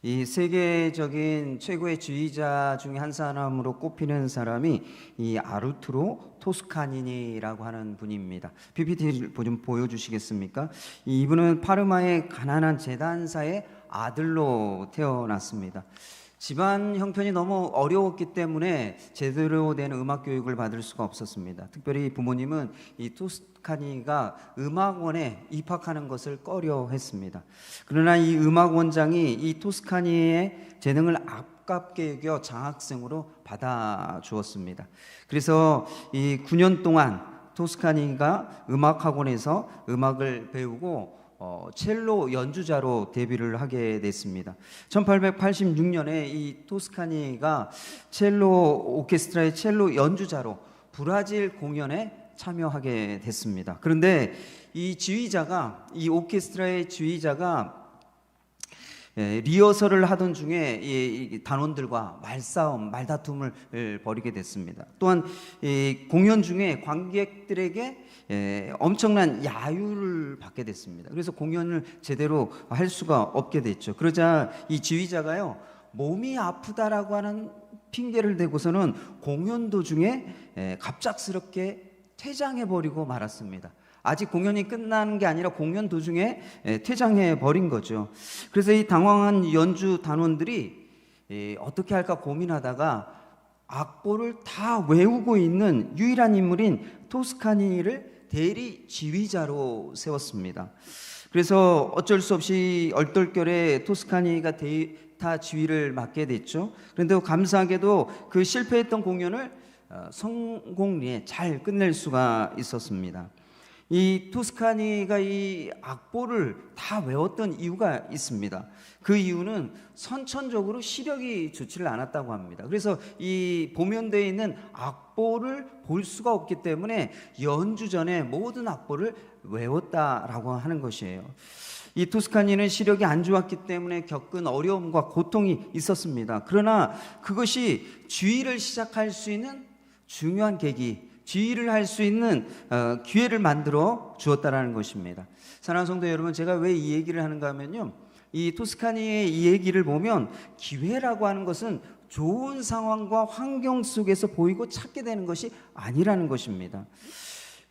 이 세계적인 최고의 지휘자 중에 한 사람으로 꼽히는 사람이 이 아르투로 토스카니니라고 하는 분입니다. PPT 좀 보여주시겠습니까? 이분은 파르마의 가난한 재단사의 아들로 태어났습니다. 집안 형편이 너무 어려웠기 때문에 제대로 된 음악 교육을 받을 수가 없었습니다. 특별히 부모님은 이 토스카니가 음악원에 입학하는 것을 꺼려했습니다. 그러나 이 음악원장이 이 토스카니의 재능을 아깝게 여겨 장학생으로 받아주었습니다. 그래서 이 9년 동안 토스카니가 음악학원에서 음악을 배우고 첼로 연주자로 데뷔를 하게 됐습니다. 1886년에 이 토스카니가 첼로 오케스트라의 첼로 연주자로 브라질 공연에 참여하게 됐습니다. 그런데 이 오케스트라의 지휘자가 리허설을 하던 중에 이 단원들과 말다툼을 벌이게 됐습니다. 또한 공연 중에 관객들에게 엄청난 야유를 받게 됐습니다. 그래서 공연을 제대로 할 수가 없게 됐죠. 그러자 이 지휘자가요, 몸이 아프다라고 하는 핑계를 대고서는 공연 도중에 갑작스럽게 퇴장해버리고 말았습니다. 아직 공연이 끝나는 게 아니라 공연 도중에 퇴장해 버린 거죠. 그래서 이 당황한 연주 단원들이 어떻게 할까 고민하다가 악보를 다 외우고 있는 유일한 인물인 토스카니를 대리 지휘자로 세웠습니다. 그래서 어쩔 수 없이 얼떨결에 토스카니가 대타 지휘를 맡게 됐죠. 그런데 감사하게도 그 실패했던 공연을 성공리에 잘 끝낼 수가 있었습니다. 이 토스카니가 이 악보를 다 외웠던 이유가 있습니다. 그 이유는 선천적으로 시력이 좋지를 않았다고 합니다. 그래서 이 보면대에 있는 악보를 볼 수가 없기 때문에 연주 전에 모든 악보를 외웠다라고 하는 것이에요. 이 토스카니는 시력이 안 좋았기 때문에 겪은 어려움과 고통이 있었습니다. 그러나 그것이 지휘를 시작할 수 있는 중요한 계기, 지휘를 할 수 있는 기회를 만들어 주었다라는 것입니다. 사랑하는 성도 여러분, 제가 왜 이 얘기를 하는가 하면요, 이 토스카니의 이 얘기를 보면 기회라고 하는 것은 좋은 상황과 환경 속에서 보이고 찾게 되는 것이 아니라는 것입니다.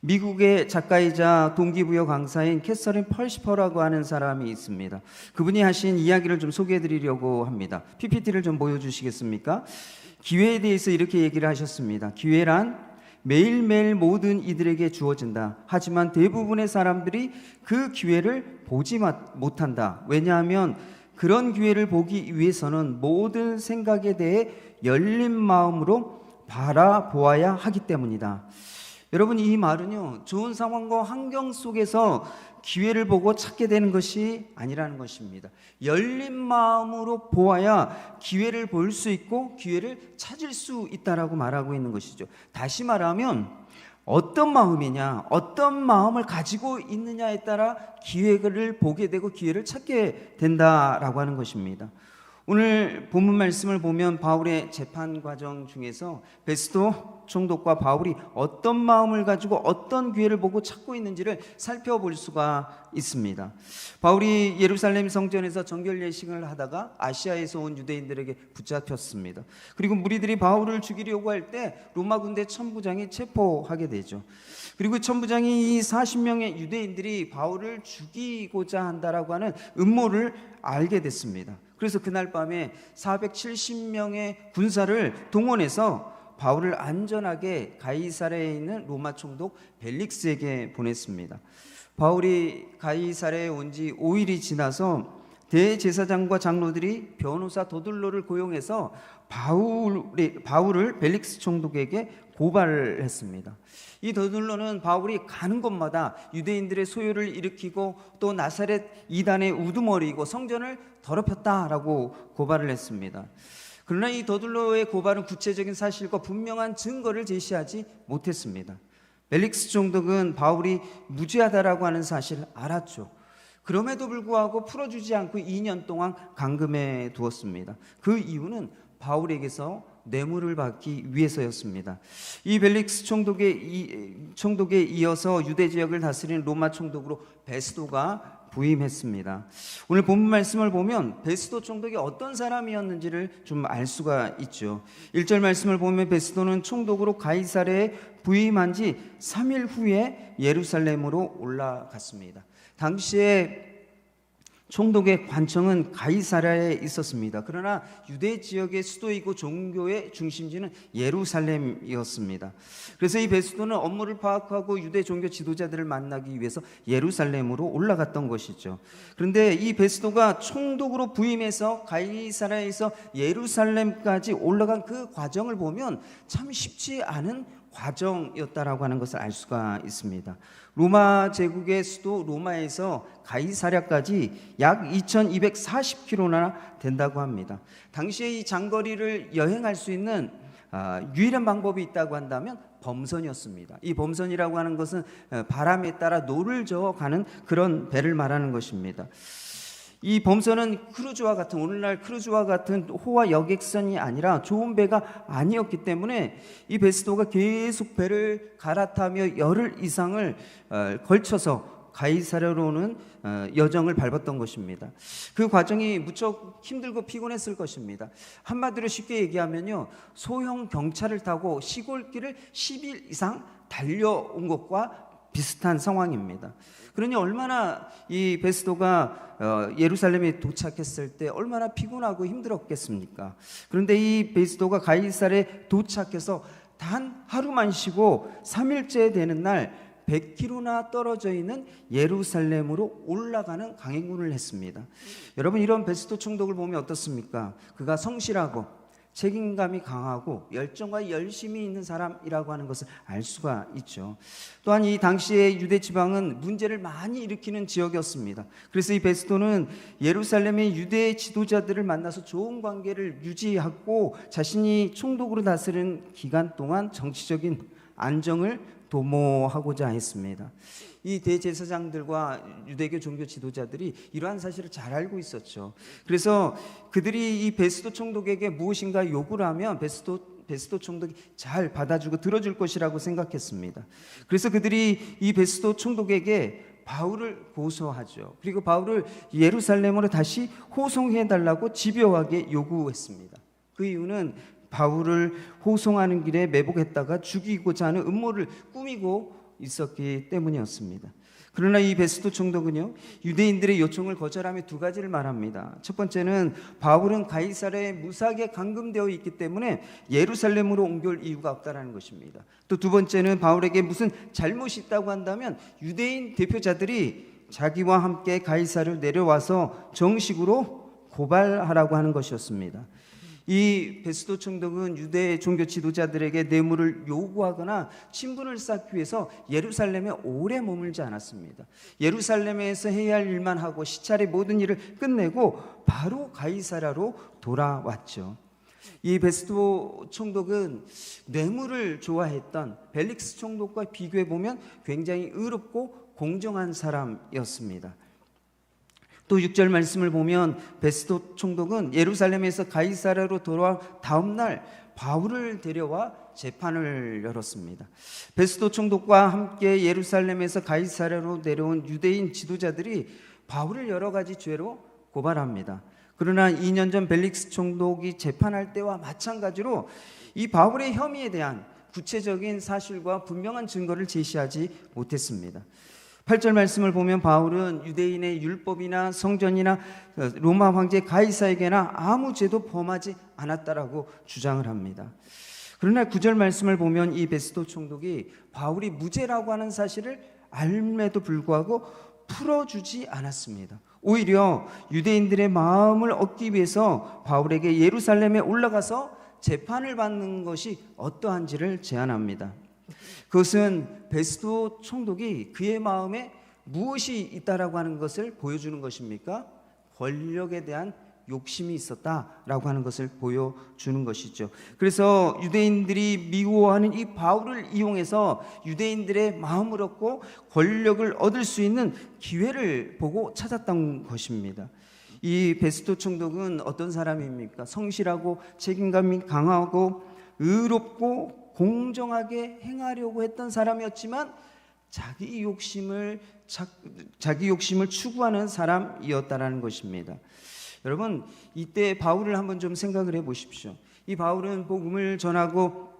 미국의 작가이자 동기부여 강사인 캐서린 펄시퍼라고 하는 사람이 있습니다. 그분이 하신 이야기를 좀 소개해 드리려고 합니다. PPT를 좀 보여주시겠습니까? 기회에 대해서 이렇게 얘기를 하셨습니다. 기회란 매일매일 모든 이들에게 주어진다. 하지만 대부분의 사람들이 그 기회를 보지 못한다. 왜냐하면 그런 기회를 보기 위해서는 모든 생각에 대해 열린 마음으로 바라보아야 하기 때문이다. 여러분, 이 말은요, 좋은 상황과 환경 속에서 기회를 보고 찾게 되는 것이 아니라는 것입니다. 열린 마음으로 보아야 기회를 볼 수 있고 기회를 찾을 수 있다라고 말하고 있는 것이죠. 다시 말하면 어떤 마음이냐, 어떤 마음을 가지고 있느냐에 따라 기회를 보게 되고 기회를 찾게 된다라고 하는 것입니다. 오늘 본문 말씀을 보면 바울의 재판 과정 중에서 베스도 총독과 바울이 어떤 마음을 가지고 어떤 기회를 보고 찾고 있는지를 살펴볼 수가 있습니다. 바울이 예루살렘 성전에서 정결 예식을 하다가 아시아에서 온 유대인들에게 붙잡혔습니다. 그리고 무리들이 바울을 죽이려고 할 때 로마 군대 천부장이 체포하게 되죠. 그리고 천부장이 이 40명의 유대인들이 바울을 죽이고자 한다라고 하는 음모를 알게 됐습니다. 그래서 그날 밤에 470명의 군사를 동원해서 바울을 안전하게 가이사랴에 있는 로마 총독 벨릭스에게 보냈습니다. 바울이 가이사랴에 온 지 5일이 지나서 대제사장과 장로들이 변호사 도들로를 고용해서 바울을 벨릭스 총독에게 고발을 했습니다. 이 도들로는 바울이 가는 곳마다 유대인들의 소요를 일으키고 또 나사렛 이단의 우두머리이고 성전을 더럽혔다라고 고발을 했습니다. 그러나 이 도들로의 고발은 구체적인 사실과 분명한 증거를 제시하지 못했습니다. 벨릭스 총독은 바울이 무죄하다라고 하는 사실을 알았죠. 그럼에도 불구하고 풀어주지 않고 2년 동안 감금해 두었습니다. 그 이유는 바울에게서 뇌물을 받기 위해서였습니다. 이 벨릭스 총독에 이어서 유대 지역을 다스리는 로마 총독으로 베스도가 부임했습니다. 오늘 본문 말씀을 보면 베스도 총독이 어떤 사람이었는지를 좀 알 수가 있죠. 1절 말씀을 보면 베스도는 총독으로 가이사랴에 부임한 지 3일 후에 예루살렘으로 올라갔습니다. 당시에 총독의 관청은 가이사랴에 있었습니다. 그러나 유대 지역의 수도이고 종교의 중심지는 예루살렘이었습니다. 그래서 이 베스도는 업무를 파악하고 유대 종교 지도자들을 만나기 위해서 예루살렘으로 올라갔던 것이죠. 그런데 이 베스도가 총독으로 부임해서 가이사랴에서 예루살렘까지 올라간 그 과정을 보면 참 쉽지 않은 과정이었다라고 하는 것을 알 수가 있습니다. 로마 제국의 수도 로마에서 가이사랴까지 약 2240km나 된다고 합니다. 당시에 이 장거리를 여행할 수 있는 유일한 방법이 있다고 한다면 범선이었습니다. 이 범선이라고 하는 것은 바람에 따라 노를 저어 가는 그런 배를 말하는 것입니다. 이 범선은 크루즈와 같은 오늘날 크루즈와 같은 호화 여객선이 아니라 좋은 배가 아니었기 때문에 이 베스도가 계속 배를 갈아타며 열흘 이상을 걸쳐서 가이사랴로는 여정을 밟았던 것입니다. 그 과정이 무척 힘들고 피곤했을 것입니다. 한마디로 쉽게 얘기하면요, 소형 경차를 타고 시골길을 10일 이상 달려온 것과 비슷한 상황입니다. 그러니 얼마나 이 베스도가 예루살렘에 도착했을 때 얼마나 피곤하고 힘들었겠습니까? 그런데 이 베스도가 가이사랴에 도착해서 단 하루만 쉬고 3일째 되는 날 100km나 떨어져 있는 예루살렘으로 올라가는 강행군을 했습니다. 여러분, 이런 베스도 총독을 보면 어떻습니까? 그가 성실하고 책임감이 강하고 열정과 열심이 있는 사람이라고 하는 것을 알 수가 있죠. 또한 이 당시의 유대 지방은 문제를 많이 일으키는 지역이었습니다. 그래서 이 베스도는 예루살렘의 유대 지도자들을 만나서 좋은 관계를 유지하고 자신이 총독으로 다스리는 기간 동안 정치적인 안정을 도모하고자 했습니다. 이 대제사장들과 유대교 종교 지도자들이 이러한 사실을 잘 알고 있었죠. 그래서 그들이 이 베스도 총독에게 무엇인가 요구를 하면 베스도 총독이 잘 받아주고 들어줄 것이라고 생각했습니다. 그래서 그들이 이 베스도 총독에게 바울을 고소하죠. 그리고 바울을 예루살렘으로 다시 호송해달라고 집요하게 요구했습니다. 그 이유는 바울을 호송하는 길에 매복했다가 죽이고자 하는 음모를 꾸미고 있었기 때문이었습니다. 그러나 이 베스도 총독은요, 유대인들의 요청을 거절하며 두 가지를 말합니다. 첫 번째는 바울은 가이사랴에 무사하게 감금되어 있기 때문에 예루살렘으로 옮겨올 이유가 없다라는 것입니다. 또 두 번째는 바울에게 무슨 잘못이 있다고 한다면 유대인 대표자들이 자기와 함께 가이사랴로 내려와서 정식으로 고발하라고 하는 것이었습니다. 이 베스도 총독은 유대 종교 지도자들에게 뇌물을 요구하거나 친분을 쌓기 위해서 예루살렘에 오래 머물지 않았습니다. 예루살렘에서 해야 할 일만 하고 시찰의 모든 일을 끝내고 바로 가이사랴로 돌아왔죠. 이 베스도 총독은 뇌물을 좋아했던 벨릭스 총독과 비교해 보면 굉장히 의롭고 공정한 사람이었습니다. 또 6절 말씀을 보면 베스도 총독은 예루살렘에서 가이사랴로 돌아와 다음 날 바울을 데려와 재판을 열었습니다. 베스도 총독과 함께 예루살렘에서 가이사랴로 내려온 유대인 지도자들이 바울을 여러 가지 죄로 고발합니다. 그러나 2년 전 벨릭스 총독이 재판할 때와 마찬가지로 이 바울의 혐의에 대한 구체적인 사실과 분명한 증거를 제시하지 못했습니다. 8절 말씀을 보면 바울은 유대인의 율법이나 성전이나 로마 황제 가이사에게나 아무 죄도 범하지 않았다라고 주장을 합니다. 그러나 9절 말씀을 보면 이 베스도 총독이 바울이 무죄라고 하는 사실을 알면에도 불구하고 풀어주지 않았습니다. 오히려 유대인들의 마음을 얻기 위해서 바울에게 예루살렘에 올라가서 재판을 받는 것이 어떠한지를 제안합니다. 그것은 베스도 총독이 그의 마음에 무엇이 있다라고 하는 것을 보여주는 것입니까? 권력에 대한 욕심이 있었다라고 하는 것을 보여주는 것이죠. 그래서 유대인들이 미워하는 이 바울을 이용해서 유대인들의 마음을 얻고 권력을 얻을 수 있는 기회를 보고 찾았던 것입니다. 이 베스도 총독은 어떤 사람입니까? 성실하고 책임감이 강하고 의롭고 공정하게 행하려고 했던 사람이었지만 자기 욕심을 추구하는 사람이었다라는 것입니다. 여러분, 이때 바울을 한번 좀 생각을 해 보십시오. 이 바울은 복음을 전하고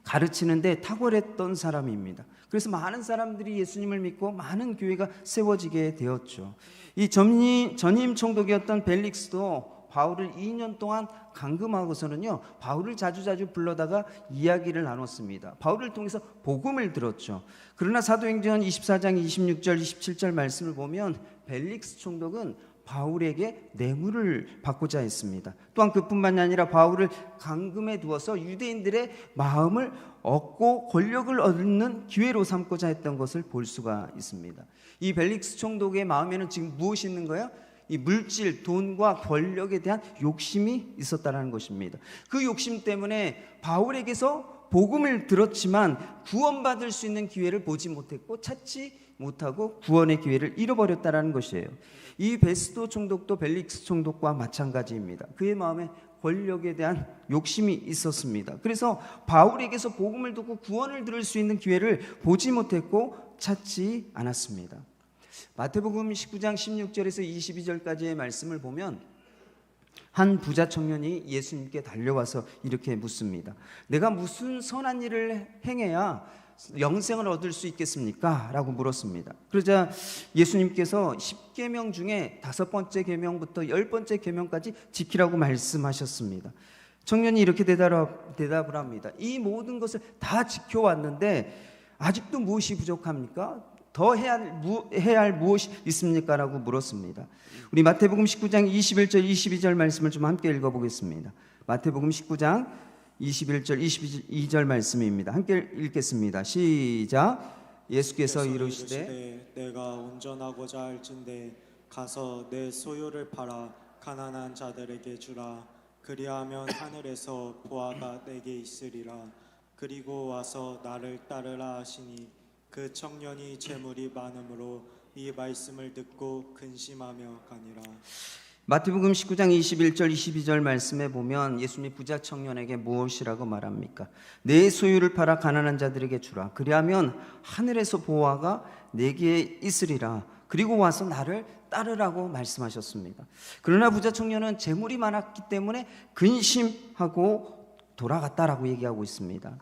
가르치는데 탁월했던 사람입니다. 그래서 많은 사람들이 예수님을 믿고 많은 교회가 세워지게 되었죠. 이 전임 총독이었던 벨릭스도 바울을 2년 동안 감금하고서는요, 바울을 자주 불러다가 이야기를 나눴습니다. 바울을 통해서 복음을 들었죠. 그러나 사도행전 24장 26절 27절 말씀을 보면 벨릭스 총독은 바울에게 뇌물을 받고자 했습니다. 또한 그뿐만이 아니라 바울을 감금해 두어서 유대인들의 마음을 얻고 권력을 얻는 기회로 삼고자 했던 것을 볼 수가 있습니다. 이 벨릭스 총독의 마음에는 지금 무엇이 있는 거예요? 이 물질, 돈과 권력에 대한 욕심이 있었다는 것입니다. 그 욕심 때문에 바울에게서 복음을 들었지만 구원받을 수 있는 기회를 보지 못했고 찾지 못하고 구원의 기회를 잃어버렸다는 것이에요. 이 베스도 총독도 벨릭스 총독과 마찬가지입니다. 그의 마음에 권력에 대한 욕심이 있었습니다. 그래서 바울에게서 복음을 듣고 구원을 들을 수 있는 기회를 보지 못했고 찾지 않았습니다. 마태복음 19장 16절에서 22절까지의 말씀을 보면 한 부자 청년이 예수님께 달려와서 이렇게 묻습니다. 내가 무슨 선한 일을 행해야 영생을 얻을 수 있겠습니까? 라고 물었습니다. 그러자 예수님께서 10계명 중에 5번째 계명부터 10번째 계명까지 지키라고 말씀하셨습니다. 청년이 이렇게 대답을 합니다. 이 모든 것을 다 지켜왔는데 아직도 무엇이 부족합니까? 더 해야 할 무엇이 있습니까? 라고 물었습니다. 우리 마태복음 19장 21절 22절 말씀을 좀 함께 읽어보겠습니다. 마태복음 19장 21절 22절 말씀입니다. 함께 읽겠습니다. 시작. 예수께서 이르시되 내가 온전하고자 할진대 가서 내 소유를 팔아 가난한 자들에게 주라. 그리하면 하늘에서 보화가 내게 있으리라. 그리고 와서 나를 따르라 하시니 그 청년이 재물이 많으므로 이 말씀을 듣고 근심하며 가니라. 마태복음 19장 21절 22절 말씀에 보면 예수님이 부자 청년에게 무엇이라고 말합니까? 내 소유를 팔아 가난한 자들에게 주라. 그리하면 하늘에서 보화가 내게 있으리라. 그리고 와서 나를 따르라고 말씀하셨습니다. 그러나 부자 청년은 재물이 많았기 때문에 근심하고 돌아갔다라고 얘기하고 있습니다.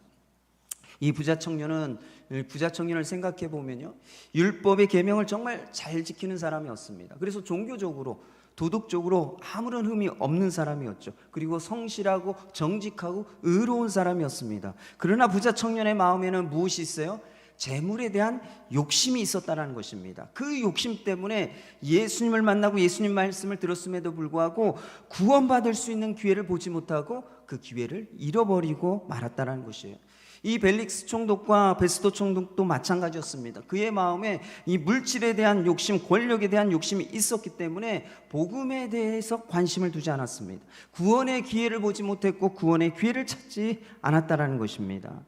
이 부자 청년을 생각해 보면요, 율법의 계명을 정말 잘 지키는 사람이었습니다. 그래서 종교적으로 도덕적으로 아무런 흠이 없는 사람이었죠. 그리고 성실하고 정직하고 의로운 사람이었습니다. 그러나 부자 청년의 마음에는 무엇이 있어요? 재물에 대한 욕심이 있었다는 것입니다. 그 욕심 때문에 예수님을 만나고 예수님 말씀을 들었음에도 불구하고 구원받을 수 있는 기회를 보지 못하고 그 기회를 잃어버리고 말았다는 것이에요. 이 벨릭스 총독과 베스도 총독도 마찬가지였습니다. 그의 마음에 이 물질에 대한 욕심, 권력에 대한 욕심이 있었기 때문에 복음에 대해서 관심을 두지 않았습니다. 구원의 기회를 보지 못했고 구원의 기회를 찾지 않았다는 것입니다.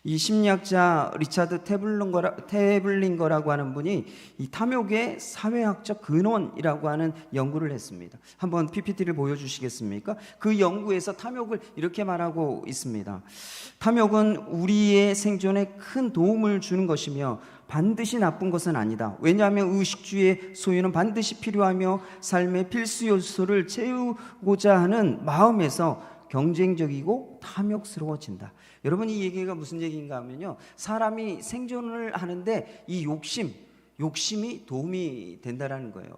이 심리학자 리차드 태블링거라고 하는 분이 이 탐욕의 사회학적 근원이라고 하는 연구를 했습니다. 한번 PPT를 보여주시겠습니까? 그 연구에서 탐욕을 이렇게 말하고 있습니다. 탐욕은 우리의 생존에 큰 도움을 주는 것이며 반드시 나쁜 것은 아니다. 왜냐하면 의식주의 소유는 반드시 필요하며 삶의 필수 요소를 채우고자 하는 마음에서 경쟁적이고 탐욕스러워진다. 여러분, 이 얘기가 무슨 얘기인가 하면요, 사람이 생존을 하는데 이 욕심이 도움이 된다라는 거예요.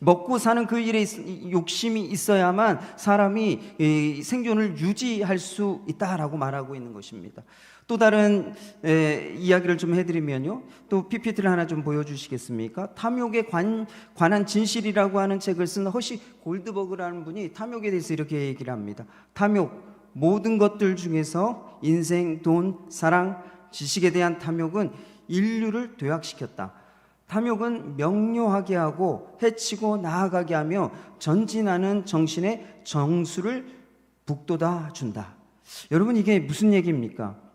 먹고 사는 그 일에 욕심이 있어야만 사람이 생존을 유지할 수 있다라고 말하고 있는 것입니다. 또 다른 이야기를 좀 해드리면요, 또 PPT를 하나 좀 보여주시겠습니까? 탐욕에 관한 진실이라고 하는 책을 쓴 허시 골드버그라는 분이 탐욕에 대해서 이렇게 얘기를 합니다. 탐욕, 모든 것들 중에서 인생, 돈, 사랑, 지식에 대한 탐욕은 인류를 퇴학시켰다. 탐욕은 명료하게 하고 해치고 나아가게 하며 전진하는 정신의 정수를 북돋아 준다. 여러분, 이게 무슨 얘기입니까?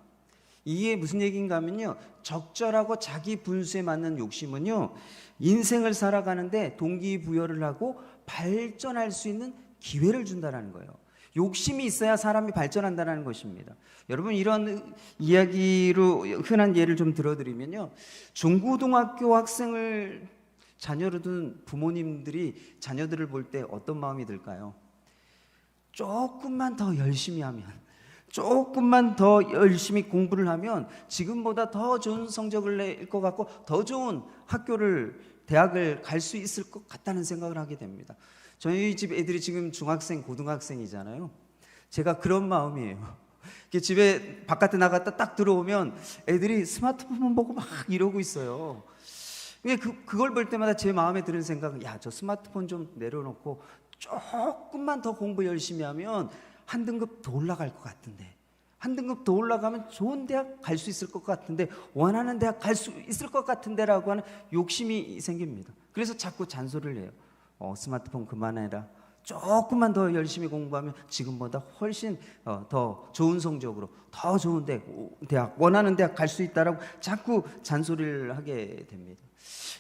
이게 무슨 얘기인가 하면요, 적절하고 자기 분수에 맞는 욕심은요, 인생을 살아가는데 동기부여를 하고 발전할 수 있는 기회를 준다는 거예요. 욕심이 있어야 사람이 발전한다는 것입니다. 여러분, 이런 이야기로 흔한 예를 좀 들어드리면요, 중고등학교 학생을 자녀로 둔 부모님들이 자녀들을 볼 때 어떤 마음이 들까요? 조금만 더 열심히 하면, 조금만 더 열심히 공부를 하면 지금보다 더 좋은 성적을 낼 것 같고 더 좋은 학교를, 대학을 갈 수 있을 것 같다는 생각을 하게 됩니다. 저희 집 애들이 지금 중학생, 고등학생이잖아요. 제가 그런 마음이에요. 집에 바깥에 나갔다 딱 들어오면 애들이 스마트폰 보고 막 이러고 있어요. 그걸 볼 때마다 제 마음에 드는 생각은, 야, 저 스마트폰 좀 내려놓고 조금만 더 공부 열심히 하면 한 등급 더 올라갈 것 같은데, 한 등급 더 올라가면 좋은 대학 갈 수 있을 것 같은데, 원하는 대학 갈 수 있을 것 같은데라고 하는 욕심이 생깁니다. 그래서 자꾸 잔소리를 해요. 스마트폰 그만해라. 조금만 더 열심히 공부하면 지금보다 훨씬 더 좋은 성적으로 더 좋은 대학, 원하는 대학 갈 수 있다라고 자꾸 잔소리를 하게 됩니다.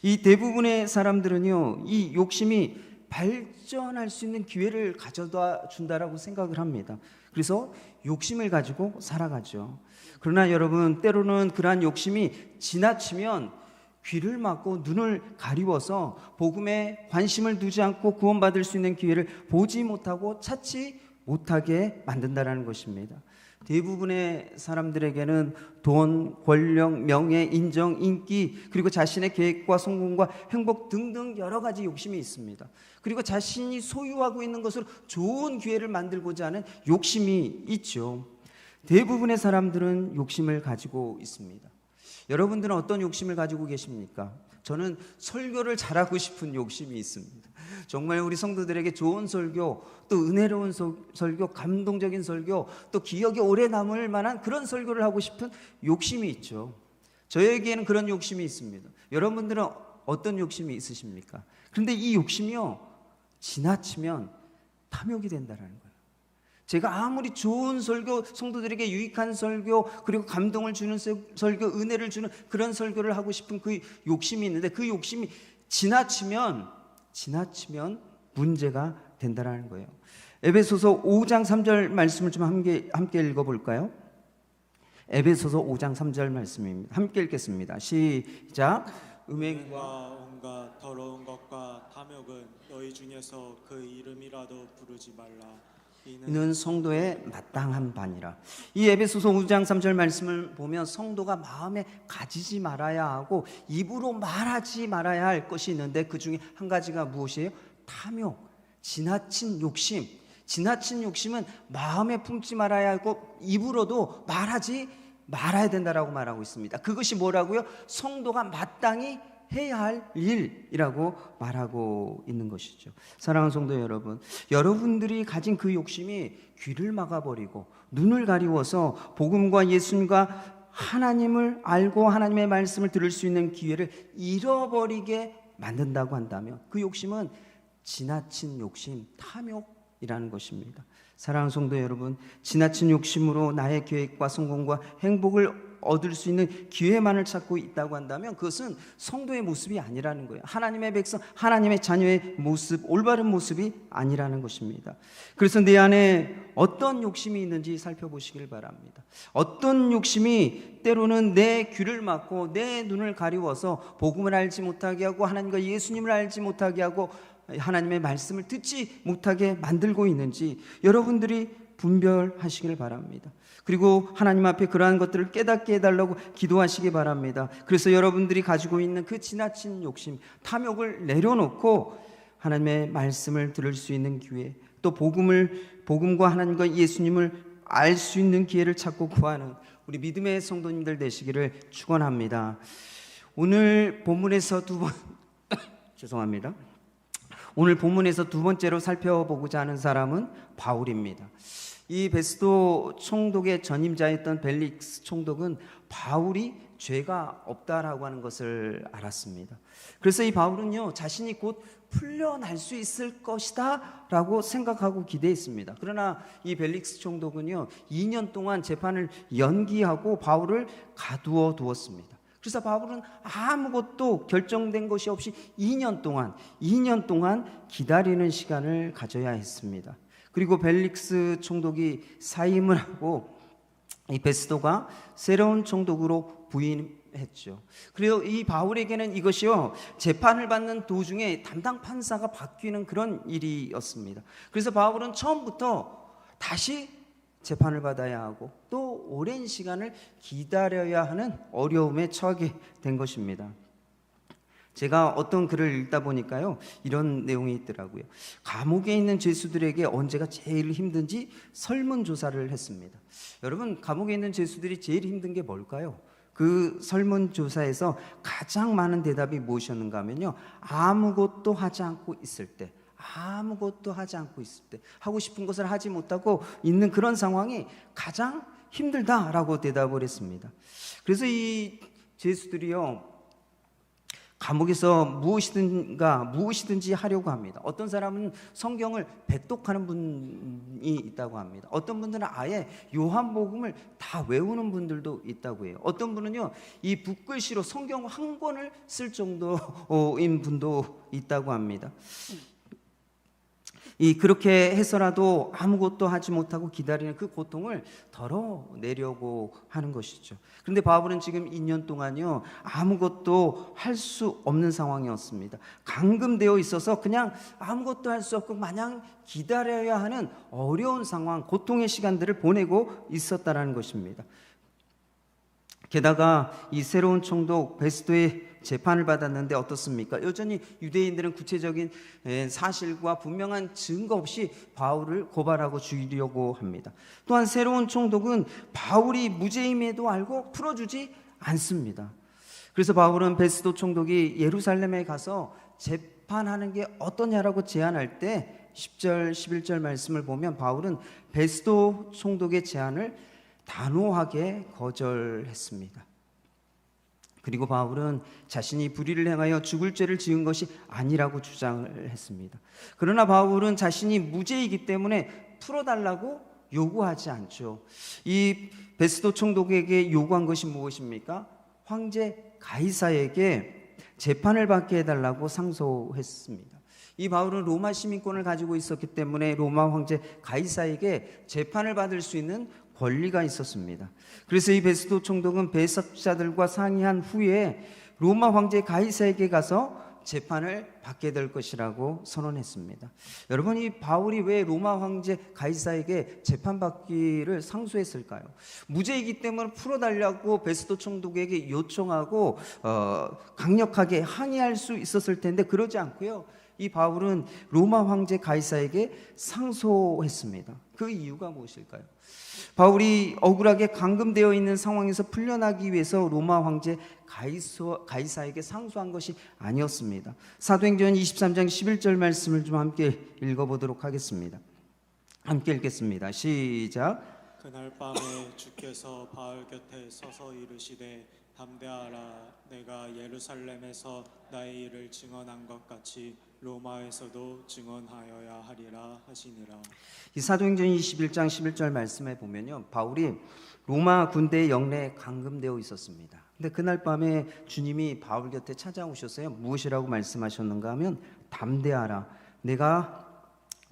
이 대부분의 사람들은요, 이 욕심이 발전할 수 있는 기회를 가져다 준다라고 생각을 합니다. 그래서 욕심을 가지고 살아가죠. 그러나 여러분, 때로는 그러한 욕심이 지나치면 귀를 막고 눈을 가리워서 복음에 관심을 두지 않고 구원받을 수 있는 기회를 보지 못하고 찾지 못하게 만든다는 것입니다. 대부분의 사람들에게는 돈, 권력, 명예, 인정, 인기, 그리고 자신의 계획과 성공과 행복 등등 여러 가지 욕심이 있습니다. 그리고 자신이 소유하고 있는 것으로 좋은 기회를 만들고자 하는 욕심이 있죠. 대부분의 사람들은 욕심을 가지고 있습니다. 여러분들은 어떤 욕심을 가지고 계십니까? 저는 설교를 잘하고 싶은 욕심이 있습니다. 정말 우리 성도들에게 좋은 설교, 또 은혜로운 설교, 감동적인 설교, 또 기억에 오래 남을 만한 그런 설교를 하고 싶은 욕심이 있죠. 저에게는 그런 욕심이 있습니다. 여러분들은 어떤 욕심이 있으십니까? 그런데 이 욕심이요, 지나치면 탐욕이 된다는 거예요. 제가 아무리 좋은 설교, 성도들에게 유익한 설교, 그리고 감동을 주는 설교, 은혜를 주는 그런 설교를 하고 싶은 그 욕심이 있는데, 그 욕심이 지나치면 문제가 된다는 거예요. 에베소서 5장 3절 말씀을 좀 함께 읽어볼까요? 에베소서 5장 3절 말씀입니다. 함께 읽겠습니다. 시작. 음행과 온갖 더러운 것과 탐욕은 너희 중에서 그 이름이라도 부르지 말라. 이는 성도의 마땅한 바니라. 이 에베소서 5장 3절 말씀을 보면 성도가 마음에 가지지 말아야 하고 입으로 말하지 말아야 할 것이 있는데, 그 중에 한 가지가 무엇이에요? 탐욕, 지나친 욕심. 지나친 욕심은 마음에 품지 말아야 하고 입으로도 말하지 말아야 된다라고 말하고 있습니다. 그것이 뭐라고요? 성도가 마땅히 해야 할 일이라고 말하고 있는 것이죠. 사랑하는 성도 여러분, 여러분들이 가진 그 욕심이 귀를 막아버리고 눈을 가리워서 복음과 예수님과 하나님을 알고 하나님의 말씀을 들을 수 있는 기회를 잃어버리게 만든다고 한다면, 그 욕심은 지나친 욕심, 탐욕이라는 것입니다. 사랑하는 성도 여러분, 지나친 욕심으로 나의 계획과 성공과 행복을 얻을 수 있는 기회만을 찾고 있다고 한다면 그것은 성도의 모습이 아니라는 거예요. 하나님의 백성, 하나님의 자녀의 모습, 올바른 모습이 아니라는 것입니다. 그래서 내 안에 어떤 욕심이 있는지 살펴보시길 바랍니다. 어떤 욕심이 때로는 내 귀를 막고 내 눈을 가리워서 복음을 알지 못하게 하고 하나님과 예수님을 알지 못하게 하고 하나님의 말씀을 듣지 못하게 만들고 있는지 여러분들이 분별하시길 바랍니다. 그리고 하나님 앞에 그러한 것들을 깨닫게 해달라고 기도하시기 바랍니다. 그래서 여러분들이 가지고 있는 그 지나친 욕심, 탐욕을 내려놓고 하나님의 말씀을 들을 수 있는 기회, 또 복음과 하나님과 예수님을 알 수 있는 기회를 찾고 구하는 우리 믿음의 성도님들 되시기를 축원합니다. 오늘 본문에서 죄송합니다. 오늘 본문에서 두 번째로 살펴보고자 하는 사람은 바울입니다. 이 베스도 총독의 전임자였던 벨릭스 총독은 바울이 죄가 없다라고 하는 것을 알았습니다. 그래서 이 바울은요, 자신이 곧 풀려날 수 있을 것이다 라고 생각하고 기대했습니다. 그러나 이 벨릭스 총독은요, 2년 동안 재판을 연기하고 바울을 가두어 두었습니다. 그래서 바울은 아무것도 결정된 것이 없이 2년 동안 기다리는 시간을 가져야 했습니다. 그리고 벨릭스 총독이 사임을 하고 이 베스도가 새로운 총독으로 부임했죠. 그리고 이 바울에게는 이것이요, 재판을 받는 도중에 담당 판사가 바뀌는 그런 일이었습니다. 그래서 바울은 처음부터 다시 재판을 받아야 하고 또 오랜 시간을 기다려야 하는 어려움에 처하게 된 것입니다. 제가 어떤 글을 읽다 보니까요, 이런 내용이 있더라고요. 감옥에 있는 죄수들에게 언제가 제일 힘든지 설문조사를 했습니다. 여러분, 감옥에 있는 죄수들이 제일 힘든 게 뭘까요? 그 설문조사에서 가장 많은 대답이 무엇이었는가 하면요, 아무것도 하지 않고 있을 때, 아무것도 하지 않고 있을 때, 하고 싶은 것을 하지 못하고 있는 그런 상황이 가장 힘들다라고 대답을 했습니다. 그래서 이 죄수들이요, 감옥에서 무엇이든지 하려고 합니다. 어떤 사람은 성경을 배독하는 분이 있다고 합니다. 어떤 분들은 아예 요한복음을 다 외우는 분들도 있다고 해요. 어떤 분은요, 이 붓글씨로 성경 한 권을 쓸 정도인 분도 있다고 합니다. 그렇게 해서라도 아무것도 하지 못하고 기다리는 그 고통을 덜어내려고 하는 것이죠. 그런데 바울은 지금 2년 동안요, 아무것도 할 수 없는 상황이었습니다. 감금되어 있어서 그냥 아무것도 할 수 없고 마냥 기다려야 하는 어려운 상황, 고통의 시간들을 보내고 있었다는 것입니다. 게다가 이 새로운 총독 베스도의 재판을 받았는데 어떻습니까? 여전히 유대인들은 구체적인 사실과 분명한 증거 없이 바울을 고발하고 죽이려고 합니다. 또한 새로운 총독은 바울이 무죄임에도 알고 풀어주지 않습니다. 그래서 바울은 베스도 총독이 예루살렘에 가서 재판하는 게 어떠냐라고 제안할 때 10절 11절 말씀을 보면 바울은 베스도 총독의 제안을 단호하게 거절했습니다. 그리고 바울은 자신이 불의를 행하여 죽을 죄를 지은 것이 아니라고 주장을 했습니다. 그러나 바울은 자신이 무죄이기 때문에 풀어달라고 요구하지 않죠. 이 베스도 총독에게 요구한 것이 무엇입니까? 황제 가이사에게 재판을 받게 해달라고 상소했습니다. 이 바울은 로마 시민권을 가지고 있었기 때문에 로마 황제 가이사에게 재판을 받을 수 있는 권리가 있었습니다. 그래서 이 베스도 총독은 배석자들과 상의한 후에 로마 황제 가이사에게 가서 재판을 받게 될 것이라고 선언했습니다. 여러분, 이 바울이 왜 로마 황제 가이사에게 재판받기를 상소했을까요? 무죄이기 때문에 풀어달라고 베스도 총독에게 요청하고 강력하게 항의할 수 있었을 텐데 그러지 않고요, 이 바울은 로마 황제 가이사에게 상소했습니다. 그 이유가 무엇일까요? 바울이 억울하게 감금되어 있는 상황에서 풀려나기 위해서 로마 황제 가이사에게 상소한 것이 아니었습니다. 사도행전 23장 11절 말씀을 좀 함께 읽어보도록 하겠습니다. 함께 읽겠습니다. 시작. 그날 밤에 주께서 바울 곁에 서서 이르시되 담대하라, 내가 예루살렘에서 나의 일을 증언한 것 같이 로마에서도 증언하여야 하리라 하시니라. 이 사도행전 21장 11절 말씀에 보면요, 바울이 로마 군대의 영내에 감금되어 있었습니다. 근데 그날 밤에 주님이 바울 곁에 찾아오셨어요. 무엇이라고 말씀하셨는가 하면 담대하라, 내가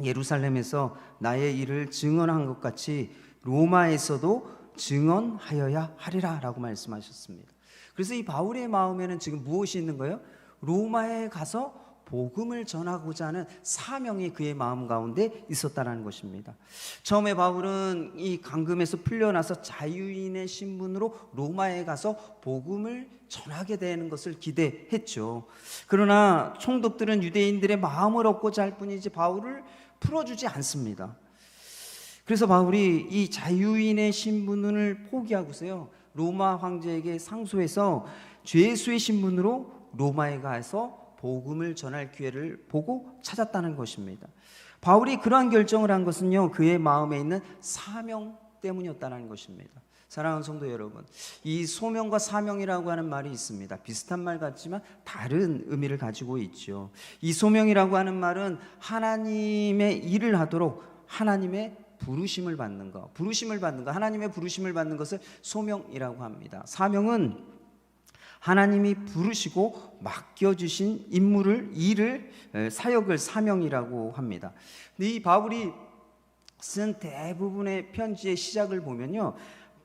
예루살렘에서 나의 일을 증언한 것 같이 로마에서도 증언하여야 하리라 라고 말씀하셨습니다. 그래서 이 바울의 마음에는 지금 무엇이 있는 거예요? 로마에 가서 복음을 전하고자 하는 사명이 그의 마음 가운데 있었다는 것입니다. 처음에 바울은 이 감금에서 풀려나서 자유인의 신분으로 로마에 가서 복음을 전하게 되는 것을 기대했죠. 그러나 총독들은 유대인들의 마음을 얻고자 할 뿐이지 바울을 풀어주지 않습니다. 그래서 바울이 이 자유인의 신분을 포기하고서요, 로마 황제에게 상소해서 죄수의 신분으로 로마에 가서 복음을 전할 기회를 보고 찾았다는 것입니다. 바울이 그러한 결정을 한 것은요, 그의 마음에 있는 사명 때문이었다는 것입니다. 사랑하는 성도 여러분, 이 소명과 사명이라고 하는 말이 있습니다. 비슷한 말 같지만 다른 의미를 가지고 있죠. 이 소명이라고 하는 말은 하나님의 일을 하도록 하나님의 부르심을 받는 것, 하나님의 부르심을 받는 것을 소명이라고 합니다. 사명은 하나님이 부르시고 맡겨주신 임무를, 일을, 사역을 사명이라고 합니다. 근데 이 바울이 쓴 대부분의 편지의 시작을 보면요,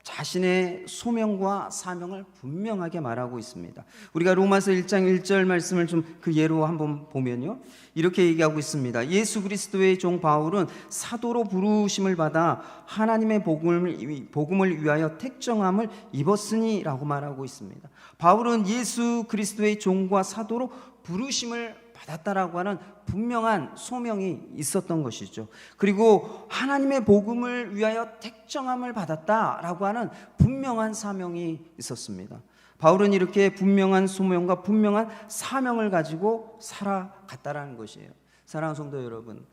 자신의 소명과 사명을 분명하게 말하고 있습니다. 우리가 로마서 1장 1절 말씀을 좀 그 예로 한번 보면요, 이렇게 얘기하고 있습니다. 예수 그리스도의 종 바울은 사도로 부르심을 받아 하나님의 복음을 위하여 택정함을 입었으니라고 말하고 있습니다. 바울은 예수 그리스도의 종과 사도로 부르심을 받았다라고 하는 분명한 소명이 있었던 것이죠. 그리고 하나님의 복음을 위하여 택정함을 받았다라고 하는 분명한 사명이 있었습니다. 바울은 이렇게 분명한 소명과 분명한 사명을 가지고 살아갔다라는 것이에요. 사랑하는 성도 여러분,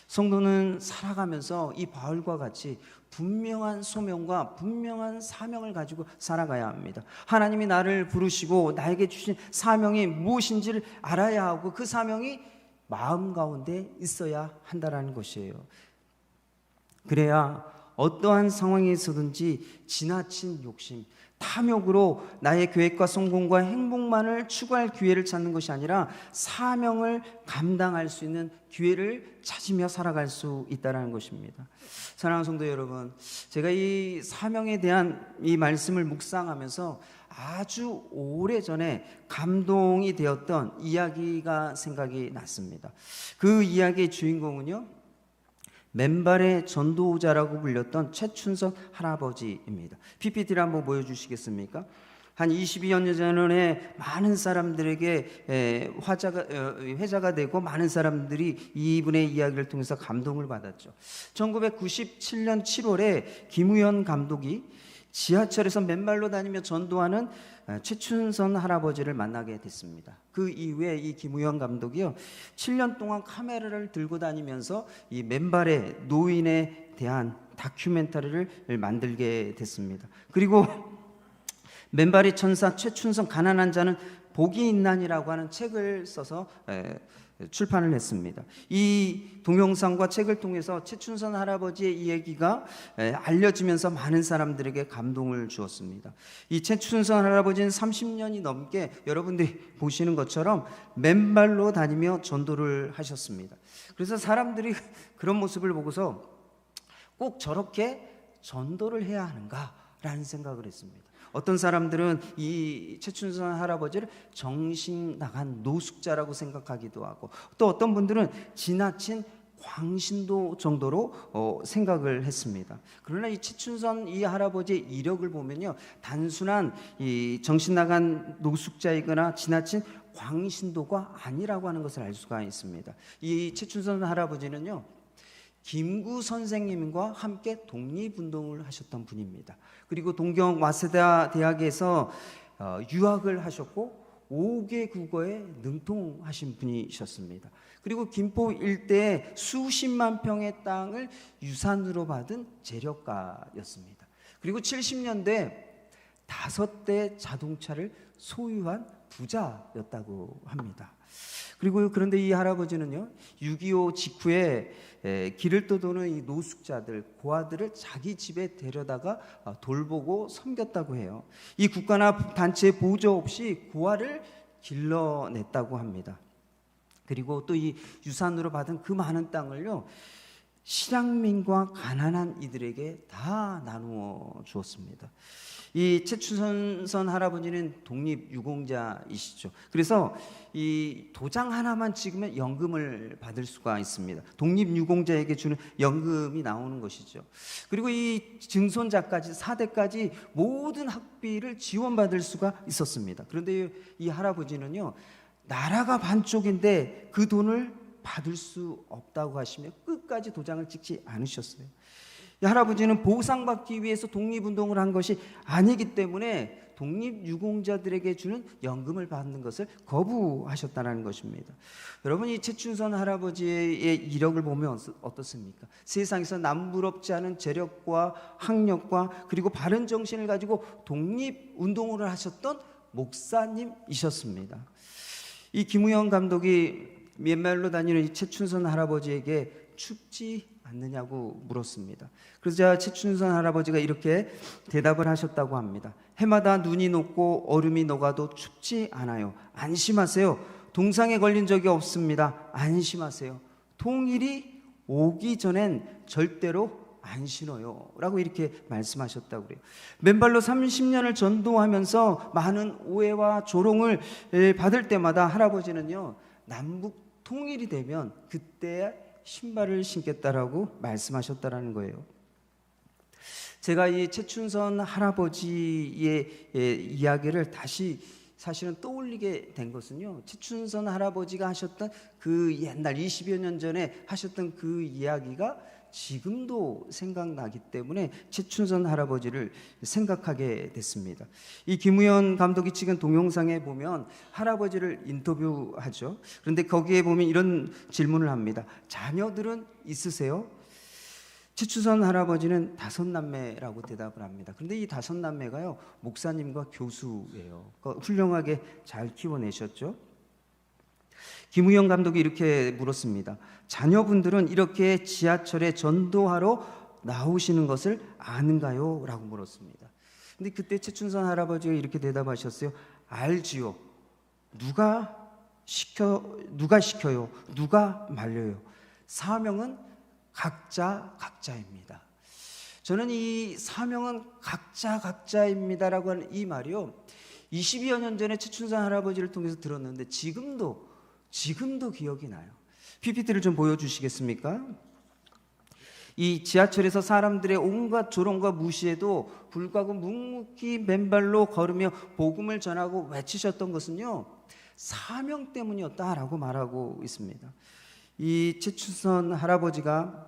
성도는 살아가면서 이 바울과 같이 분명한 소명과 분명한 사명을 가지고 살아가야 합니다. 하나님이 나를 부르시고 나에게 주신 사명이 무엇인지를 알아야 하고, 그 사명이 마음 가운데 있어야 한다는 것이에요. 그래야 어떠한 상황에서든지 지나친 욕심, 탐욕으로 나의 계획과 성공과 행복만을 추구할 기회를 찾는 것이 아니라 사명을 감당할 수 있는 기회를 찾으며 살아갈 수 있다는 것입니다. 사랑하는 성도 여러분, 제가 이 사명에 대한 이 말씀을 묵상하면서 아주 오래전에 감동이 되었던 이야기가 생각이 났습니다. 그 이야기의 주인공은요, 맨발의 전도자라고 불렸던 최춘선 할아버지입니다. PPT를 한번 보여주시겠습니까? 한 22여 년 전에 많은 사람들에게 회자가 되고, 많은 사람들이 이분의 이야기를 통해서 감동을 받았죠. 1997년 7월에 김우현 감독이 지하철에서 맨발로 다니며 전도하는 최춘선 할아버지를 만나게 됐습니다. 그 이후에 이 김우현 감독이요, 7년 동안 카메라를 들고 다니면서 이 맨발의 노인에 대한 다큐멘터리를 만들게 됐습니다. 그리고 맨발의 천사 최춘선 가난한 자는 복이 있나니라고 하는 책을 써서 출판을 했습니다. 이 동영상과 책을 통해서 최춘선 할아버지의 이 얘기가 알려지면서 많은 사람들에게 감동을 주었습니다. 이 최춘선 할아버지는 30년이 넘게 여러분들이 보시는 것처럼 맨발로 다니며 전도를 하셨습니다. 그래서 사람들이 그런 모습을 보고서 꼭 저렇게 전도를 해야 하는가라는 생각을 했습니다. 어떤 사람들은 이 최춘선 할아버지를 정신 나간 노숙자라고 생각하기도 하고, 또 어떤 분들은 지나친 광신도 정도로 생각을 했습니다. 그러나 이 최춘선 이 할아버지의 이력을 보면요, 단순한 이 정신 나간 노숙자이거나 지나친 광신도가 아니라고 하는 것을 알 수가 있습니다. 이 최춘선 할아버지는요, 김구 선생님과 함께 독립운동을 하셨던 분입니다. 그리고 동경 와세다 대학에서 유학을 하셨고 5개 국어에 능통하신 분이셨습니다. 그리고 김포 일대에 수십만 평의 땅을 유산으로 받은 재력가였습니다. 그리고 70년대 5대 자동차를 소유한 부자였다고 합니다. 그리고 그런데 이 할아버지는요, 6.25 직후에 길을 떠도는 이 노숙자들, 고아들을 자기 집에 데려다가 돌보고 섬겼다고 해요. 이 국가나 단체의 보조 없이 고아를 길러냈다고 합니다. 그리고 또 이 유산으로 받은 그 많은 땅을요, 실향민과 가난한 이들에게 다 나누어 주었습니다. 이 최춘선 할아버지는 독립유공자이시죠. 그래서 이 도장 하나만 찍으면 연금을 받을 수가 있습니다. 독립유공자에게 주는 연금이 나오는 것이죠. 그리고 이 증손자까지 4대까지 모든 학비를 지원받을 수가 있었습니다. 그런데 이 할아버지는요, 나라가 반쪽인데 그 돈을 받을 수 없다고 하시며 끝까지 도장을 찍지 않으셨어요. 이 할아버지는 보상받기 위해서 독립운동을 한 것이 아니기 때문에 독립유공자들에게 주는 연금을 받는 것을 거부하셨다는 것입니다. 여러분, 이 최춘선 할아버지의 이력을 보면 어떻습니까? 세상에서 남부럽지 않은 재력과 학력과 그리고 바른 정신을 가지고 독립운동을 하셨던 목사님이셨습니다. 이 김우현 감독이 맨발로 다니는 이 최춘선 할아버지에게 춥지 않느냐고 물었습니다. 그래서 제가 최춘선 할아버지가 이렇게 대답을 하셨다고 합니다. 해마다 눈이 녹고 얼음이 녹아도 춥지 않아요. 안심하세요. 동상에 걸린 적이 없습니다. 안심하세요. 통일이 오기 전엔 절대로 안 신어요 라고 이렇게 말씀하셨다고 그래요. 맨발로 30년을 전도하면서 많은 오해와 조롱을 받을 때마다 할아버지는요, 남북 통일이 되면 그때 신발을 신겠다라고 말씀하셨다라는 거예요. 제가 이 최춘선 할아버지의 이야기를 다시 사실은 떠올리게 된 것은요, 최춘선 할아버지가 하셨던 그 옛날 20여 년 전에 하셨던 그 이야기가 지금도 생각나기 때문에 최춘선 할아버지를 생각하게 됐습니다. 이 김우현 감독이 찍은 동영상에 보면 할아버지를 인터뷰하죠. 그런데 거기에 보면 이런 질문을 합니다. 자녀들은 있으세요? 최춘선 할아버지는 5남매라고 대답을 합니다. 그런데 이 5남매가요, 목사님과 교수예요. 훌륭하게 잘 키워내셨죠. 김우영 감독이 이렇게 물었습니다. 자녀분들은 이렇게 지하철에 전도하러 나오시는 것을 아는가요? 라고 물었습니다. 근데 그때 최춘선 할아버지가 이렇게 대답하셨어요. 알지요. 누가 시켜요? 누가 말려요? 사명은 각자입니다. 저는 이 사명은 각자입니다라고 하는 이 말이요, 20여 년 전에 최춘선 할아버지를 통해서 들었는데 지금도 기억이 나요. PPT를 좀 보여주시겠습니까? 이 지하철에서 사람들의 온갖 조롱과 무시에도 불구하고 묵묵히 맨발로 걸으며 복음을 전하고 외치셨던 것은요, 사명 때문이었다라고 말하고 있습니다. 이 최춘선 할아버지가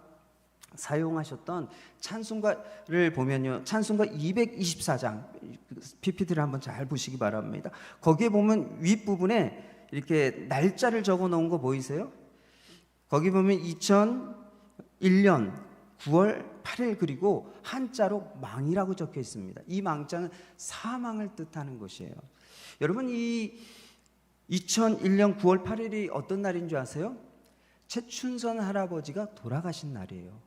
사용하셨던 찬송가를 보면요, 찬송가 224장, PPT를 한번 잘 보시기 바랍니다. 거기에 보면 윗부분에 이렇게 날짜를 적어 놓은 거 보이세요? 거기 보면 2001년 9월 8일 그리고 한자로 망이라고 적혀 있습니다. 이 망자는 사망을 뜻하는 것이에요. 여러분, 이 2001년 9월 8일이 어떤 날인 줄 아세요? 최춘선 할아버지가 돌아가신 날이에요.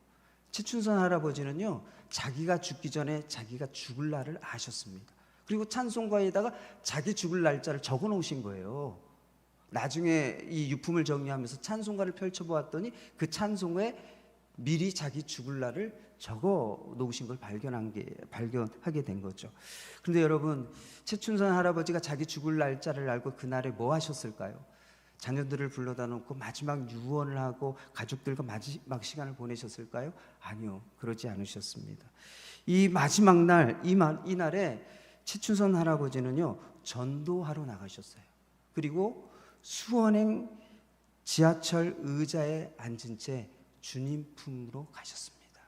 최춘선 할아버지는요, 자기가 죽기 전에 자기가 죽을 날을 아셨습니다. 그리고 찬송가에다가 자기 죽을 날짜를 적어 놓으신 거예요. 나중에 이 유품을 정리하면서 찬송가를 펼쳐보았더니 그 찬송에 미리 자기 죽을 날을 적어 놓으신 걸 발견하게 된 거죠. 그런데 여러분, 최춘선 할아버지가 자기 죽을 날짜를 알고 그날에 뭐 하셨을까요? 자녀들을 불러다 놓고 마지막 유언을 하고 가족들과 마지막 시간을 보내셨을까요? 아니요, 그러지 않으셨습니다. 이 마지막 날, 이날에 최춘선 할아버지는요, 전도하러 나가셨어요. 그리고 수원행 지하철 의자에 앉은 채 주님 품으로 가셨습니다.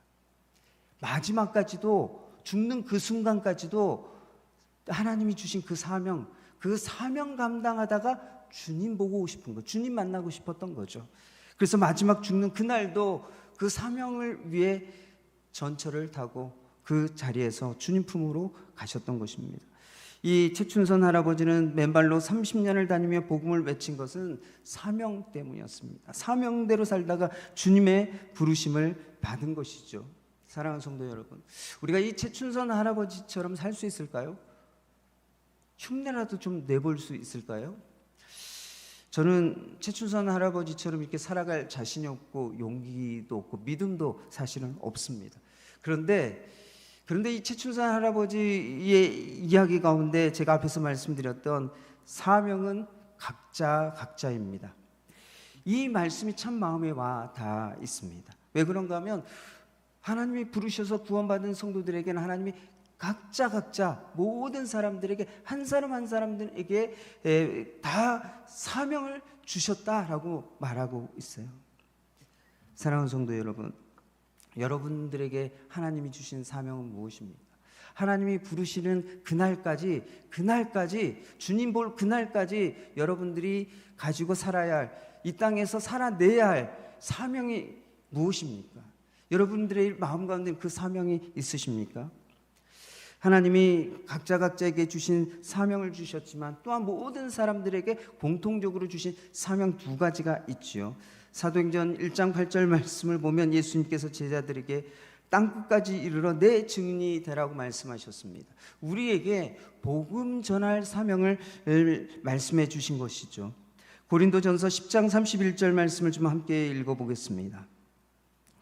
마지막까지도, 죽는 그 순간까지도 하나님이 주신 그 사명 감당하다가 주님 보고 싶은 거, 주님 만나고 싶었던 거죠. 그래서 마지막 죽는 그날도 그 사명을 위해 전철을 타고 그 자리에서 주님 품으로 가셨던 것입니다. 이 최춘선 할아버지는 맨발로 30년을 다니며 복음을 외친 것은 사명 때문이었습니다. 사명대로 살다가 주님의 부르심을 받은 것이죠. 사랑하는 성도 여러분, 우리가 이 최춘선 할아버지처럼 살 수 있을까요? 흉내라도 좀 내볼 수 있을까요? 저는 최춘선 할아버지처럼 이렇게 살아갈 자신이 없고 용기도 없고 믿음도 사실은 없습니다. 그런데 이 최춘선 할아버지의 이야기 가운데 제가 앞에서 말씀드렸던 사명은 각자입니다. 이 말씀이 참 마음에 와 닿아 있습니다. 왜 그런가 하면 하나님이 부르셔서 구원받은 성도들에게는 하나님이 각자 모든 사람들에게 한 사람 한 사람들에게 다 사명을 주셨다라고 말하고 있어요. 사랑하는 성도 여러분, 여러분들에게 하나님이 주신 사명은 무엇입니까? 하나님이 부르시는 그날까지 주님 볼 그날까지 여러분들이 가지고 살아야 할, 이 땅에서 살아내야 할 사명이 무엇입니까? 여러분들의 마음 가운데 그 사명이 있으십니까? 하나님이 각자에게 주신 사명을 주셨지만 또한 모든 사람들에게 공통적으로 주신 사명 2가지가 있지요. 사도행전 1장 8절 말씀을 보면 예수님께서 제자들에게 땅끝까지 이르러 내 증인이 되라고 말씀하셨습니다. 우리에게 복음 전할 사명을 말씀해 주신 것이죠. 고린도전서 10장 31절 말씀을 좀 함께 읽어보겠습니다.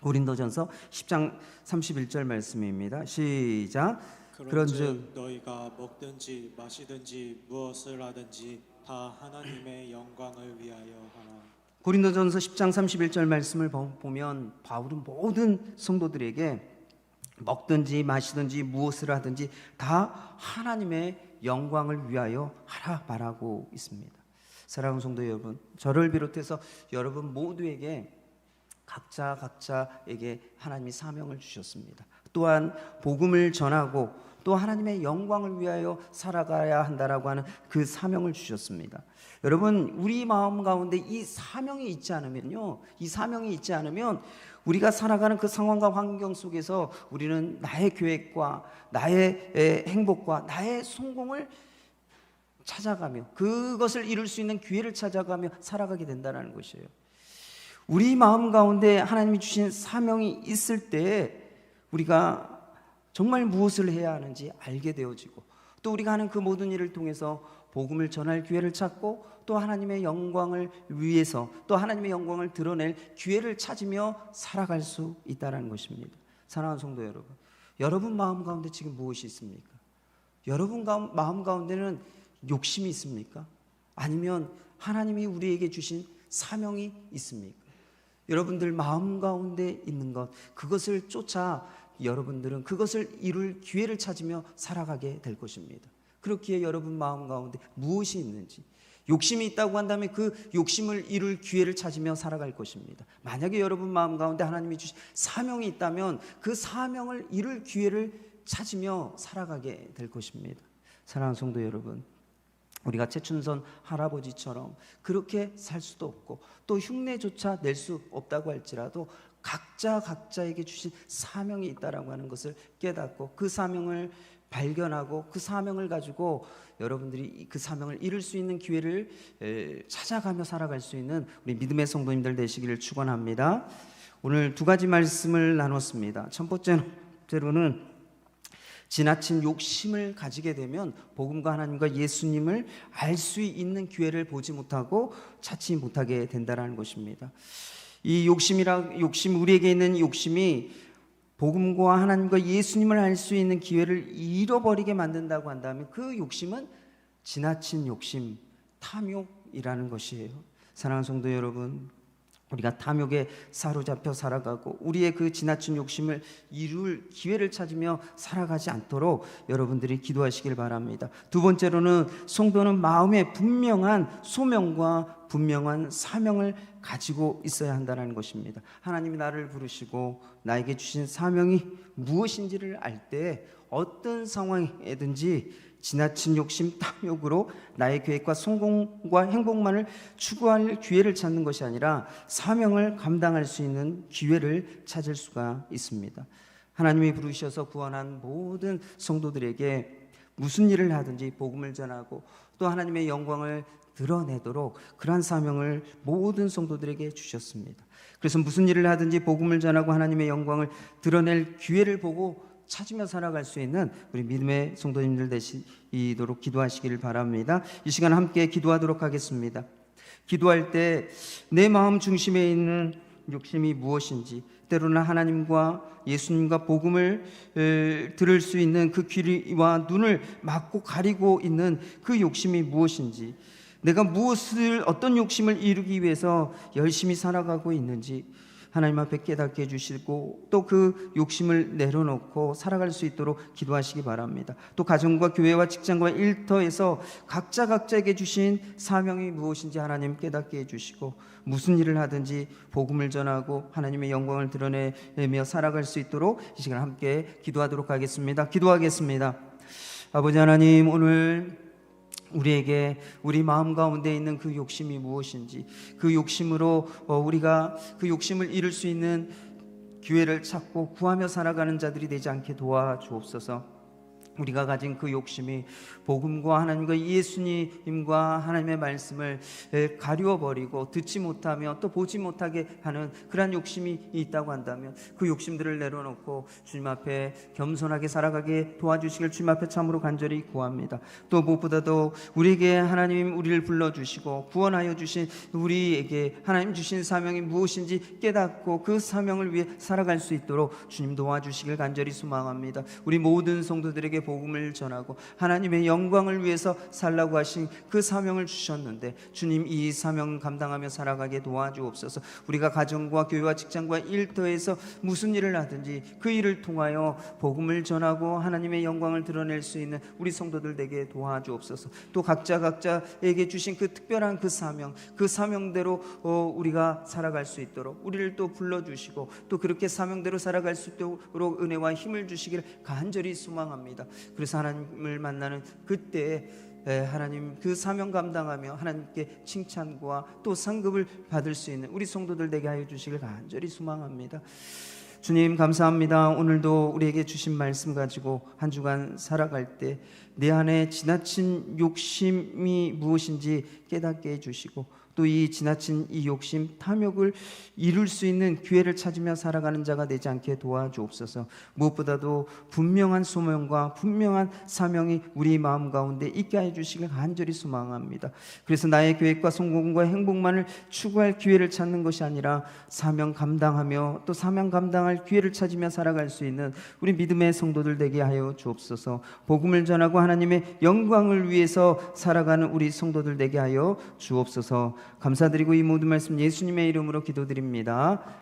고린도전서 10장 31절 말씀입니다. 시작. 그런즉 너희가 먹든지 마시든지 무엇을 하든지 다 하나님의 영광을 위하여 하라. 고린도전서 10장 31절 말씀을 보면 바울은 모든 성도들에게 먹든지 마시든지 무엇을 하든지 다 하나님의 영광을 위하여 하라 말하고 있습니다. 사랑하는 성도 여러분, 저를 비롯해서 여러분 모두에게 각자에게 하나님이 사명을 주셨습니다. 또한 복음을 전하고 또 하나님의 영광을 위하여 살아가야 한다라고 하는 그 사명을 주셨습니다. 여러분, 우리 마음 가운데 이 사명이 있지 않으면요, 이 사명이 있지 않으면 우리가 살아가는 그 상황과 환경 속에서 우리는 나의 계획과 나의 행복과 나의 성공을 찾아가며 그것을 이룰 수 있는 기회를 찾아가며 살아가게 된다는 것이에요. 우리 마음 가운데 하나님이 주신 사명이 있을 때 우리가 정말 무엇을 해야 하는지 알게 되어지고 또 우리가 하는 그 모든 일을 통해서 복음을 전할 기회를 찾고 또 하나님의 영광을 위해서 또 하나님의 영광을 드러낼 기회를 찾으며 살아갈 수 있다는 것입니다. 사랑하는 성도 여러분, 여러분 마음 가운데 지금 무엇이 있습니까? 여러분 마음 가운데는 욕심이 있습니까? 아니면 하나님이 우리에게 주신 사명이 있습니까? 여러분들 마음 가운데 있는 것, 그것을 쫓아 여러분들은 그것을 이룰 기회를 찾으며 살아가게 될 것입니다. 그렇기에 여러분 마음 가운데 무엇이 있는지, 욕심이 있다고 한다면 그 욕심을 이룰 기회를 찾으며 살아갈 것입니다. 만약에 여러분 마음 가운데 하나님이 주신 사명이 있다면 그 사명을 이룰 기회를 찾으며 살아가게 될 것입니다. 사랑하는 성도 여러분, 우리가 최춘선 할아버지처럼 그렇게 살 수도 없고 또 흉내조차 낼 수 없다고 할지라도 각자에게 주신 사명이 있다라고 하는 것을 깨닫고 그 사명을 발견하고 그 사명을 가지고 여러분들이 그 사명을 이룰 수 있는 기회를 찾아가며 살아갈 수 있는 우리 믿음의 성도님들 되시기를 축원합니다. 오늘 두 가지 말씀을 나눴습니다. 첫 번째로는 지나친 욕심을 가지게 되면 복음과 하나님과 예수님을 알 수 있는 기회를 보지 못하고 찾지 못하게 된다는 것입니다. 이 욕심, 우리에게 있는 욕심이 복음과 하나님과 예수님을 알 수 있는 기회를 잃어버리게 만든다고 한다면 그 욕심은 지나친 욕심, 탐욕이라는 것이에요. 사랑하는 성도 여러분, 우리가 탐욕에 사로잡혀 살아가고 우리의 그 지나친 욕심을 이룰 기회를 찾으며 살아가지 않도록 여러분들이 기도하시길 바랍니다. 두 번째로는 성도는 마음에 분명한 소명과 분명한 사명을 가지고 있어야 한다는 것입니다. 하나님이 나를 부르시고 나에게 주신 사명이 무엇인지를 알 때 어떤 상황이든지 지나친 욕심, 탐욕으로 나의 계획과 성공과 행복만을 추구할 기회를 찾는 것이 아니라 사명을 감당할 수 있는 기회를 찾을 수가 있습니다. 하나님이 부르셔서 구원한 모든 성도들에게 무슨 일을 하든지 복음을 전하고 또 하나님의 영광을 드러내도록 그러한 사명을 모든 성도들에게 주셨습니다. 그래서 무슨 일을 하든지 복음을 전하고 하나님의 영광을 드러낼 기회를 보고 찾으며 살아갈 수 있는 우리 믿음의 성도님들 되시도록 기도하시기를 바랍니다. 이 시간 함께 기도하도록 하겠습니다. 기도할 때 내 마음 중심에 있는 욕심이 무엇인지, 때로는 하나님과 예수님과 복음을 들을 수 있는 그 귀와 눈을 막고 가리고 있는 그 욕심이 무엇인지, 내가 어떤 욕심을 이루기 위해서 열심히 살아가고 있는지 하나님 앞에 깨닫게 해주시고 또 그 욕심을 내려놓고 살아갈 수 있도록 기도하시기 바랍니다. 또 가정과 교회와 직장과 일터에서 각자에게 주신 사명이 무엇인지 하나님 깨닫게 해주시고 무슨 일을 하든지 복음을 전하고 하나님의 영광을 드러내며 살아갈 수 있도록 이 시간 함께 기도하도록 하겠습니다. 기도하겠습니다. 아버지 하나님, 오늘 우리에게 우리 마음 가운데 있는 그 욕심이 무엇인지, 그 욕심으로 우리가 그 욕심을 이룰 수 있는 기회를 찾고 구하며 살아가는 자들이 되지 않게 도와주옵소서. 우리가 가진 그 욕심이 복음과 하나님과 예수님과 하나님의 말씀을 가리워 버리고 듣지 못하며 또 보지 못하게 하는 그러한 욕심이 있다고 한다면 그 욕심들을 내려놓고 주님 앞에 겸손하게 살아가게 도와주시길 주님 앞에 참으로 간절히 구합니다. 또 무엇보다도 우리에게 하나님 우리를 불러주시고 구원하여 주신 우리에게 하나님 주신 사명이 무엇인지 깨닫고 그 사명을 위해 살아갈 수 있도록 주님 도와주시길 간절히 소망합니다. 우리 모든 성도들에게 복음을 전하고 하나님의 영광을 위해서 살라고 하신 그 사명을 주셨는데 주님 이 사명 감당하며 살아가게 도와주옵소서. 우리가 가정과 교회와 직장과 일터에서 무슨 일을 하든지 그 일을 통하여 복음을 전하고 하나님의 영광을 드러낼 수 있는 우리 성도들 되게 도와주옵소서. 또 각자에게 주신 그 특별한 그 사명대로 우리가 살아갈 수 있도록 우리를 또 불러주시고 또 그렇게 사명대로 살아갈 수 있도록 은혜와 힘을 주시기를 간절히 소망합니다. 그래서 하나님을 만나는 그때 하나님 그 사명 감당하며 하나님께 칭찬과 또 상급을 받을 수 있는 우리 성도들 되게 하여 주시길 간절히 소망합니다. 주님 감사합니다. 오늘도 우리에게 주신 말씀 가지고 한 주간 살아갈 때 내 안에 지나친 욕심이 무엇인지 깨닫게 해주시고 또 이 지나친 이 욕심 탐욕을 이룰 수 있는 기회를 찾으며 살아가는 자가 되지 않게 도와주옵소서. 무엇보다도 분명한 소명과 분명한 사명이 우리 마음 가운데 있게 해주시길 간절히 소망합니다. 그래서 나의 계획과 성공과 행복만을 추구할 기회를 찾는 것이 아니라 사명 감당하며 또 사명 감당할 기회를 찾으며 살아갈 수 있는 우리 믿음의 성도들 되게 하여 주옵소서. 복음을 전하고 하나님의 영광을 위해서 살아가는 우리 성도들 되게 하여 주옵소서. 감사드리고 이 모든 말씀 예수님의 이름으로 기도드립니다.